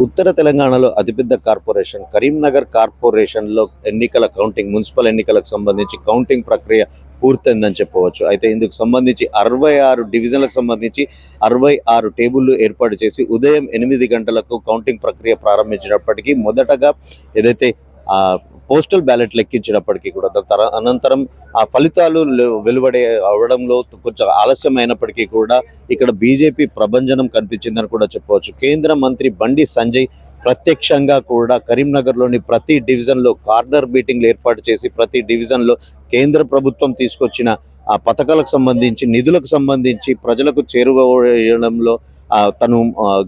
ఉత్తర తెలంగాణలో అతిపెద్ద కార్పొరేషన్ కరీంనగర్ కార్పొరేషన్లో మున్సిపల్ ఎన్నికలకు సంబంధించి కౌంటింగ్ ప్రక్రియ పూర్తయిందని చెప్పవచ్చు. అయితే ఇందుకు సంబంధించి 66 డివిజన్లకు సంబంధించి 66 టేబుళ్లు ఏర్పాటు చేసి ఉదయం 8 గంటలకు కౌంటింగ్ ప్రక్రియ ప్రారంభించినప్పటికీ మొదటగా ఏదైతే పోస్టల్ బ్యాలెట్ లెక్కించినప్పటికీ కూడా అనంతరం ఆ ఫలితాలు వెలువడే అవడంలో కొంచెం ఆలస్యమైనప్పటికీ కూడా ఇక్కడ బీజేపీ ప్రభంజనం కనిపించిందని కూడా చెప్పవచ్చు. కేంద్ర మంత్రి బండి సంజయ్ ప్రత్యక్షంగా కూడా కరీంనగర్లోని ప్రతి డివిజన్లో కార్నర్ మీటింగ్లు ఏర్పాటు చేసి ప్రతి డివిజన్లో కేంద్ర ప్రభుత్వం తీసుకొచ్చిన ఆ పథకాలకు సంబంధించి నిధులకు సంబంధించి ప్రజలకు చేరువడంలో తను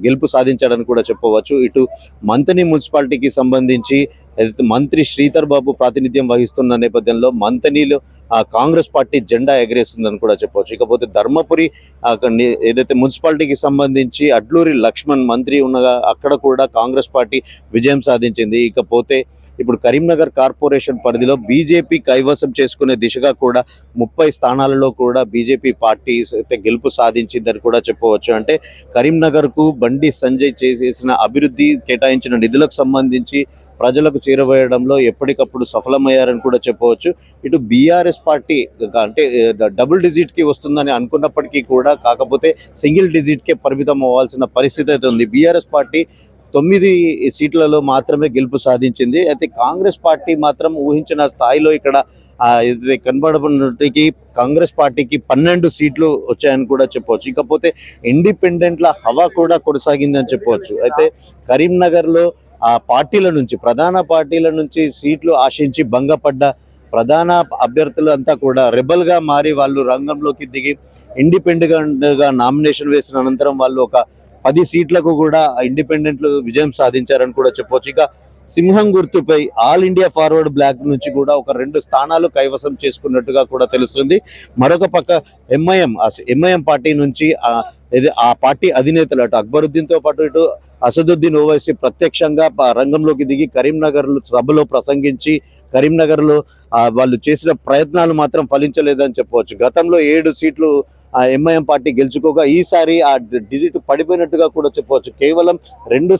గెలుపు సాధించాడని కూడా చెప్పవచ్చు. ఇటు మంతని మున్సిపాలిటీకి సంబంధించి మంత్రి శ్రీధర్ బాబు ప్రాతినిధ్యం వహిస్తున్న నేపథ్యంలో మంతనిలో కాంగ్రెస్ పార్టీ జెండా ఎగరేస్తుందని కూడా చెప్పవచ్చు. ఇకపోతే ధర్మపురి ఏదైతే మున్సిపాలిటీకి సంబంధించి అడ్లూరి లక్ష్మణ్ మంత్రి ఉన్నగా అక్కడ కూడా కాంగ్రెస్ పార్టీ విజయం సాధించింది. ఇకపోతే ఇప్పుడు కరీంనగర్ కార్పొరేషన్ పరిధిలో బీజేపీ కైవసం చేసుకునే దిశగా కూడా 30 స్థానాలలో కూడా బీజేపీ పార్టీ అయితే గెలుపు సాధించిందని కూడా చెప్పవచ్చు. అంటే కరీంనగర్కు బండి సంజయ్ చేసిన అభివృద్ధి కేటాయించిన నిధులకు సంబంధించి ప్రజలకు చేరవేయడంలో ఎప్పటికప్పుడు సఫలమయ్యారని కూడా చెప్పవచ్చు. ఇటు బీఆర్ఎస్ పార్టీ అంటే డబుల్ డిజిట్కి వస్తుందని అనుకున్నప్పటికీ కూడా కాకపోతే సింగిల్ డిజిట్కే పరిమితం అవ్వాల్సిన పరిస్థితి అయితే ఉంది. బీఆర్ఎస్ పార్టీ 9 సీట్లలో మాత్రమే గెలుపు సాధించింది. అయితే కాంగ్రెస్ పార్టీ మాత్రం ఊహించిన స్థాయిలో ఇక్కడ కనబడబడినప్పటికీ కాంగ్రెస్ పార్టీకి 12 సీట్లు వచ్చాయని కూడా చెప్పవచ్చు. ఇకపోతే ఇండిపెండెంట్ల హవా కూడా కొనసాగిందని చెప్పవచ్చు. అయితే కరీంనగర్లో ప్రధాన పార్టీల నుంచి సీట్లు ఆశించి భంగపడ్డ ప్రధాన అభ్యర్థులు అంతా కూడా రెబల్గా మారి వాళ్ళు రంగంలోకి దిగి ఇండిపెండెంట్గా నామినేషన్ వేసిన అనంతరం వాళ్ళు ఒక 10 సీట్లకు కూడా ఇండిపెండెంట్లు విజయం సాధించారని కూడా చెప్పవచ్చు. ఇక సింహం గుర్తుపై ఆల్ ఇండియా ఫార్వర్డ్ బ్లాక్ నుంచి కూడా ఒక 2 స్థానాలు కైవసం చేసుకున్నట్టుగా కూడా తెలుస్తుంది. మరొక పక్క ఎంఐఎం పార్టీ నుంచి ఆ పార్టీ అధినేతలు అటు అక్బరుద్దీన్తో పాటు ఇటు అసదుద్దీన్ ఓవైసీ ప్రత్యక్షంగా రంగంలోకి దిగి కరీంనగర్ సభలో ప్రసంగించి కరీంనగర్లో వాళ్ళు చేసిన ప్రయత్నాలు మాత్రం ఫలించలేదని చెప్పవచ్చు. గతంలో 7 సీట్లు ఎంఐఎం పార్టీ గెలుచుకోగా ఈసారి ఆ డిజిట్ పడిపోయినట్టుగా కూడా చెప్పవచ్చు. కేవలం 3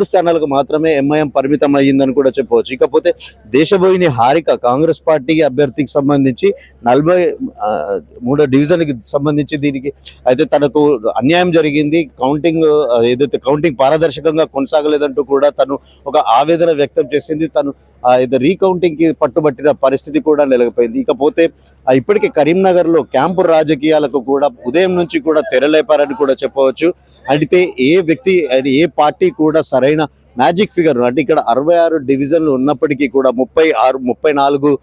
స్థానాలకు మాత్రమే ఎంఐఎం పరిమితం అయ్యిందని కూడా చెప్పవచ్చు. ఇకపోతే దేశబోయిని హారిక కాంగ్రెస్ పార్టీ అభ్యర్థికి సంబంధించి 43 డివిజన్కి సంబంధించి దీనికి అయితే తనకు అన్యాయం జరిగింది, కౌంటింగ్ పారదర్శకంగా కొనసాగలేదంటూ కూడా తను ఒక ఆవేదన వ్యక్తం చేసింది. తను రీకౌంటింగ్కి పట్టుబట్టిన పరిస్థితి కూడా నెలకొపోయింది. ఇకపోతే ఇప్పటికే కరీంనగర్లో క్యాంపు రాజకీయాలకు కూడా ఉదయం నుంచి కూడా తెరలేపారని కూడా చెప్పవచ్చు. అయితే ఏ పార్టీ కూడా సరైన మ్యాజిక్ ఫిగర్ అంటే ఇక్కడ 66 డివిజన్లు ఉన్నప్పటికీ కూడా 34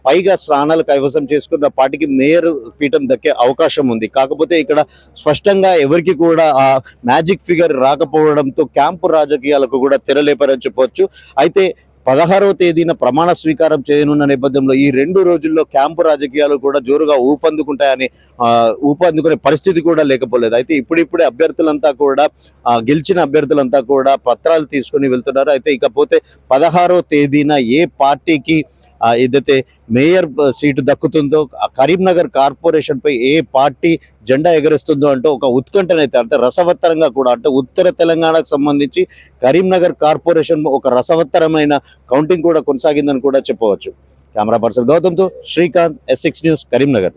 పైగా స్థానాలు కైవసం చేసుకున్న పార్టీకి మేయర్ పీఠం దక్కే అవకాశం ఉంది. కాకపోతే ఇక్కడ స్పష్టంగా ఎవరికి కూడా ఆ మ్యాజిక్ ఫిగర్ రాకపోవడంతో క్యాంపు రాజకీయాలకు కూడా తెరలేపారని చెప్పవచ్చు. అయితే 16వ తేదీన ప్రమాణ స్వీకారం చేయనున్న నేపథ్యంలో ఈ 2 రోజుల్లో క్యాంపు రాజకీయాలు కూడా జోరుగా ఊపందుకునే పరిస్థితి కూడా లేకపోలేదు. అయితే ఇప్పుడిప్పుడే గెలిచిన అభ్యర్థులంతా కూడా పత్రాలు తీసుకుని వెళ్తున్నారు. అయితే ఇకపోతే 16వ తేదీన ఏ పార్టీకి ఏదైతే మేయర్ సీటు దక్కుతుందో కరీంనగర్ కార్పొరేషన్ పై ఏ పార్టీ జెండా ఎగరేస్తుందో అంటూ ఒక ఉత్కంఠనైతే అంటే రసవత్తరంగా కూడా అంటే ఉత్తర తెలంగాణకు సంబంధించి కరీంనగర్ కార్పొరేషన్ ఒక రసవత్తరమైన కౌంటింగ్ కూడా కొనసాగిందని కూడా చెప్పవచ్చు. కెమెరా పర్సన్ గౌతమ్తో శ్రీకాంత్, S6 న్యూస్, కరీంనగర్.